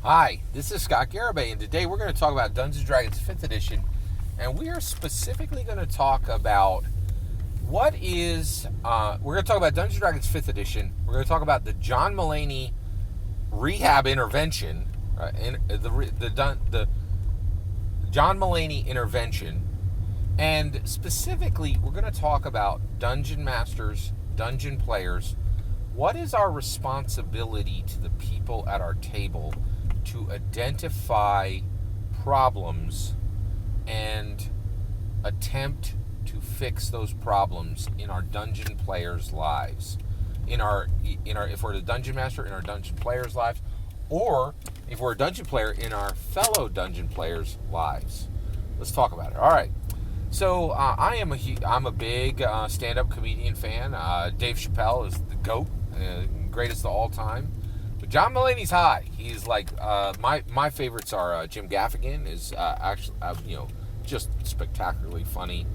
Hi, this is Scott Garibay, and today we're going to talk about Dungeons & Dragons 5th Edition, and we are specifically going to talk about we're going to talk about Dungeons & Dragons 5th Edition. We're going to talk about the John Mulaney rehab intervention, the John Mulaney intervention, and specifically we're going to talk about dungeon masters, dungeon players. What is our responsibility to the people at our table to identify problems and attempt to fix those problems in our dungeon players' lives, if we're the dungeon master, in our dungeon players' lives, or if we're a dungeon player, in our fellow dungeon players' lives. Let's talk about it. All right. So I'm a big stand-up comedian fan. Dave Chappelle is the GOAT, greatest of all time. But John Mulaney's high. He's like my favorites are Jim Gaffigan is actually just spectacularly funny.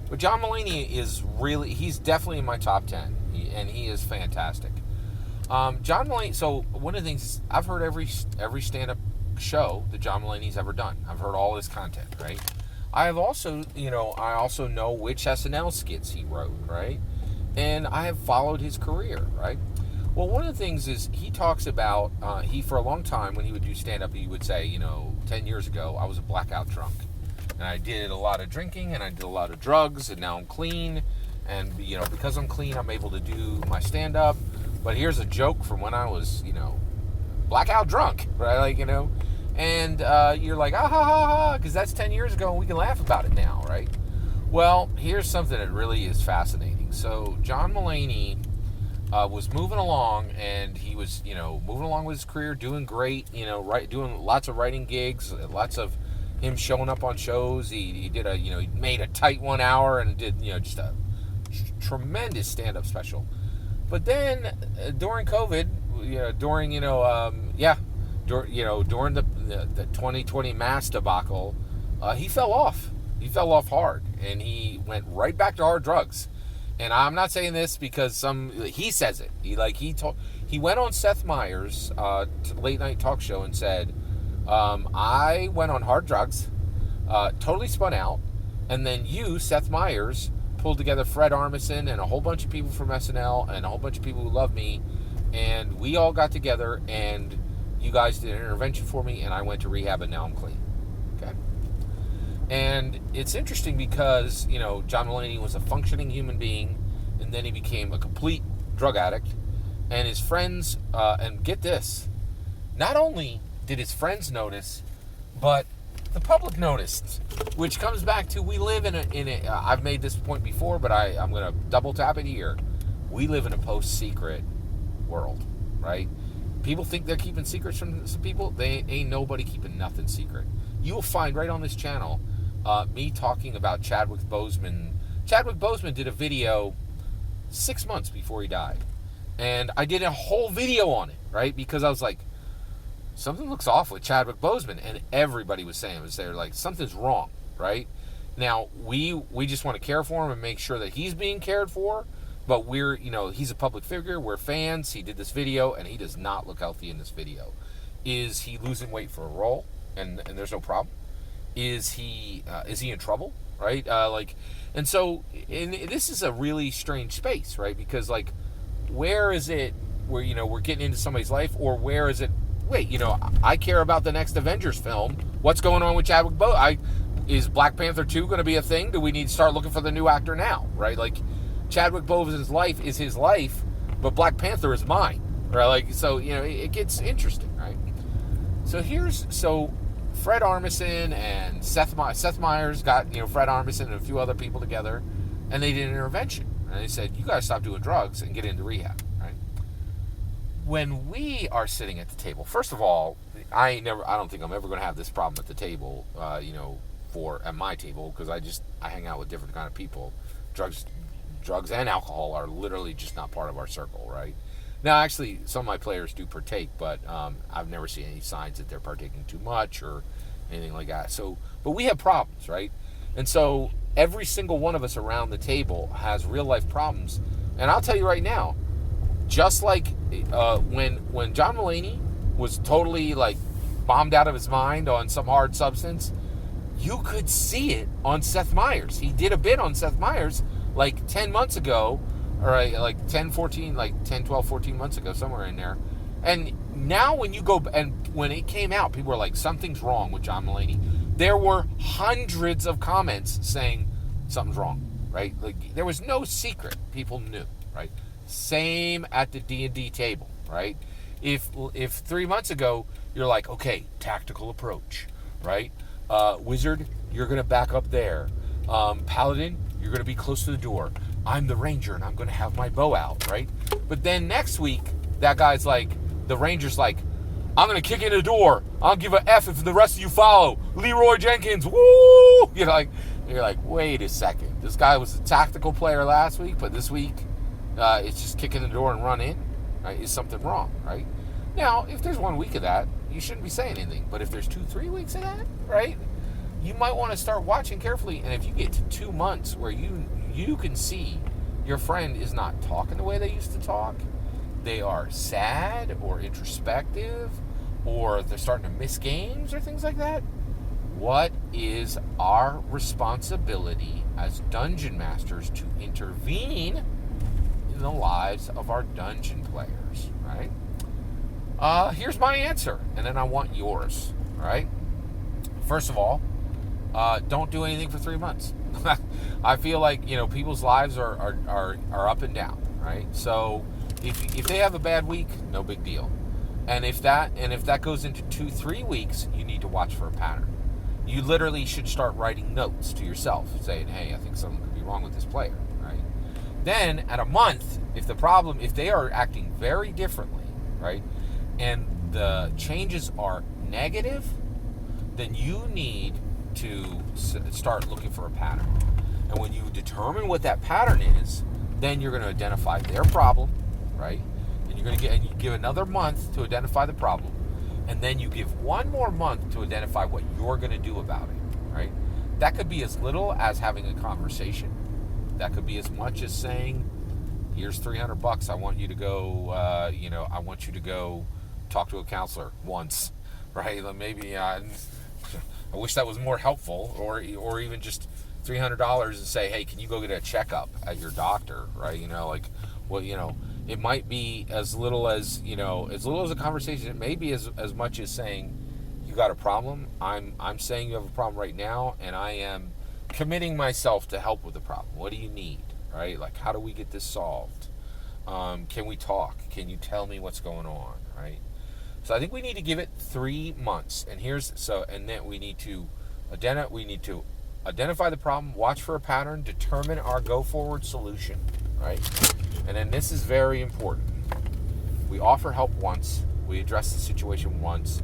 But John Mulaney he's definitely in my top 10, and he is fantastic. John Mulaney. So one of the things I've heard every stand-up show that John Mulaney's ever done. I've heard all his content, right? I also know which SNL skits he wrote, right? And I have followed his career, right? Well, one of the things is he talks about, for a long time when he would do stand-up, he would say, 10 years ago, I was a blackout drunk. And I did a lot of drinking, and I did a lot of drugs, and now I'm clean. And, because I'm clean, I'm able to do my stand-up. But here's a joke from when I was, blackout drunk, right? And you're like, ah, ha, ha, ha, because that's 10 years ago, and we can laugh about it now, right? Well, here's something that really is fascinating. So John Mulaney was moving along, and he was, moving along with his career, doing great, doing lots of writing gigs, lots of him showing up on shows. He did he made a tight 1 hour and did, just a tremendous stand-up special. But then during COVID, during the 2020 mass debacle, he fell off. He fell off hard, and he went right back to hard drugs. And I'm not saying this because he says it. He went on Seth Meyers' late night talk show and said, I went on hard drugs, totally spun out, and then you, Seth Meyers, pulled together Fred Armisen and a whole bunch of people from SNL and a whole bunch of people who love me, and we all got together, and you guys did an intervention for me, and I went to rehab, and now I'm clean. Okay? And it's interesting because, John Mulaney was a functioning human being, and then he became a complete drug addict, and his friends, and get this, not only did his friends notice, but the public noticed, which comes back to, we live in a I've made this point before, but I'm going to double tap it here. We live in a post-secret world, right? People think they're keeping secrets from some people. They ain't nobody keeping nothing secret. You'll find right on this channel me talking about Chadwick Boseman. Chadwick Boseman did a video 6 months before he died. And I did a whole video on it, right? Because I was like, something looks off with Chadwick Boseman. And everybody was saying, they're like, something's wrong, right? Now, we just want to care for him and make sure that he's being cared for. But he's a public figure. We're fans. He did this video, and he does not look healthy in this video. Is he losing weight for a role? And there's no problem. Is he in trouble? Right? And this is a really strange space, right? Because where is it where we're getting into somebody's life, or where is it? Wait, I care about the next Avengers film. What's going on with Chadwick Boseman? Is Black Panther 2 going to be a thing? Do we need to start looking for the new actor now? Right? Chadwick Boseman's life is his life, but Black Panther is mine, right? It gets interesting, right? So Fred Armisen and Seth Meyers got Fred Armisen and a few other people together, and they did an intervention, and they said, you guys stop doing drugs and get into rehab, right? When we are sitting at the table, first of all, I don't think I'm ever going to have this problem at the table, at my table, because I hang out with different kind of people. Drugs and alcohol are literally just not part of our circle, right? Now, actually, some of my players do partake, but I've never seen any signs that they're partaking too much or anything like that. But we have problems, right? And so every single one of us around the table has real life problems. And I'll tell you right now, just like when John Mulaney was totally bombed out of his mind on some hard substance. You could see it on Seth Meyers. He did a bit on Seth Meyers like 10 months ago, or like 10, 14, like 10, 12, 14 months ago, somewhere in there. And now when you go, and when it came out, people were like, something's wrong with John Mulaney. There were hundreds of comments saying something's wrong, right? Like, there was no secret. People knew, right? Same at the D&D table, right? If 3 months ago, you're like, okay, tactical approach, right? Wizard, you're going to back up there. Paladin, you're going to be close to the door. I'm the ranger, and I'm going to have my bow out, right? But then next week, that guy's like, the ranger's like, I'm going to kick in the door. I'll give an F if the rest of you follow. Leroy Jenkins, woo! You're like, wait a second. This guy was a tactical player last week, but this week, it's just kick in the door and run in. Right? Is something wrong, right? Now, if there's 1 week of that, you shouldn't be saying anything. But if there's 2-3 weeks of that, right, you might want to start watching carefully. And if you get to 2 months where you can see your friend is not talking the way they used to talk, they are sad or introspective, or they're starting to miss games or things like that, what is our responsibility as dungeon masters to intervene in the lives of our dungeon players, right? Here's my answer, and then I want yours, all right? First of all, don't do anything for 3 months. I feel like, people's lives are up and down, right? So if they have a bad week, no big deal. And if that goes into 2-3 weeks, you need to watch for a pattern. You literally should start writing notes to yourself saying, hey, I think something could be wrong with this player, right? Then at a month, if they are acting very differently, right, and the changes are negative, then you need to start looking for a pattern. And when you determine what that pattern is, then you're going to identify their problem, right? And you give another month to identify the problem, and then you give one more month to identify what you're going to do about it, right? That could be as little as having a conversation. That could be as much as saying, here's $300. I want you to go, I want you to go talk to a counselor once, right? Maybe I wish that was more helpful, or even just $300 and say, hey, can you go get a checkup at your doctor, right? It might be as little as a conversation. It may be as much as saying, you got a problem. I'm saying you have a problem right now, and I am committing myself to help with the problem. What do you need, right? Like, how do we get this solved? Can we talk? Can you tell me what's going on, right? So I think we need to give it 3 months, and then we need to identify the problem, watch for a pattern, determine our go-forward solution, right? And then this is very important. We offer help once, we address the situation once,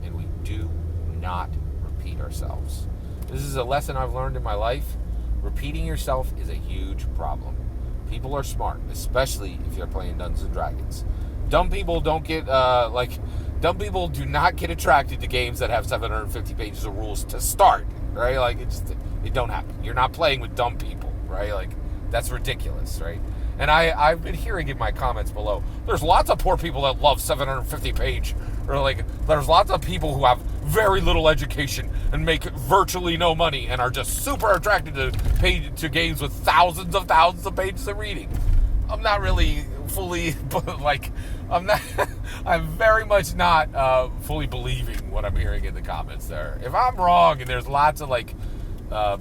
and we do not repeat ourselves. This is a lesson I've learned in my life. Repeating yourself is a huge problem. People are smart, especially if you're playing Dungeons and Dragons. Dumb people do not get attracted to games that have 750 pages of rules to start, right? Like, it don't happen. You're not playing with dumb people, right? Like, that's ridiculous, right? And I've been hearing in my comments below, there's lots of poor people that love 750 page, or like, there's lots of people who have very little education and make virtually no money and are just super attracted to games with thousands of pages of reading. I'm not really fully, I'm very much not fully believing what I'm hearing in the comments there. If I'm wrong and there's lots of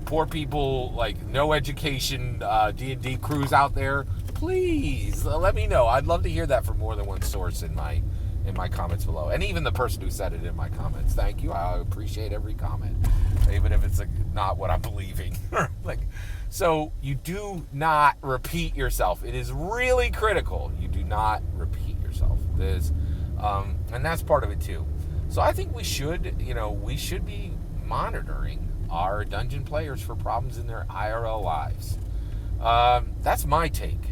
poor people, no education D&D crews out there, please let me know. I'd love to hear that from more than one source in my comments below, and even the person who said it in my comments. Thank you. I appreciate every comment, even if it's not what I'm believing. So you do not repeat yourself. It is really critical. You do not repeat yourself. And that's part of it too. So I think we should be monitoring our dungeon players for problems in their IRL lives. That's my take.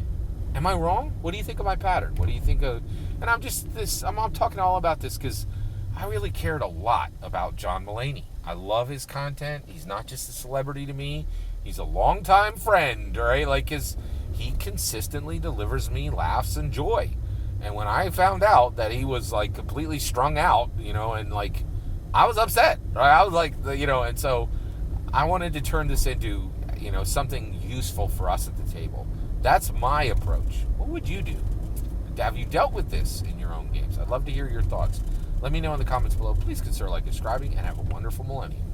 Am I wrong? What do you think of my pattern? What do you think of... And I'm talking all about this because I really cared a lot about John Mulaney. I love his content. He's not just a celebrity to me. He's a longtime friend, right? He consistently delivers me laughs and joy. And when I found out that he was completely strung out, and I was upset. Right? I was like, and so I wanted to turn this into, something useful for us at the table. That's my approach. What would you do? Have you dealt with this in your own games? I'd love to hear your thoughts. Let me know in the comments below. Please consider subscribing, and have a wonderful millennium.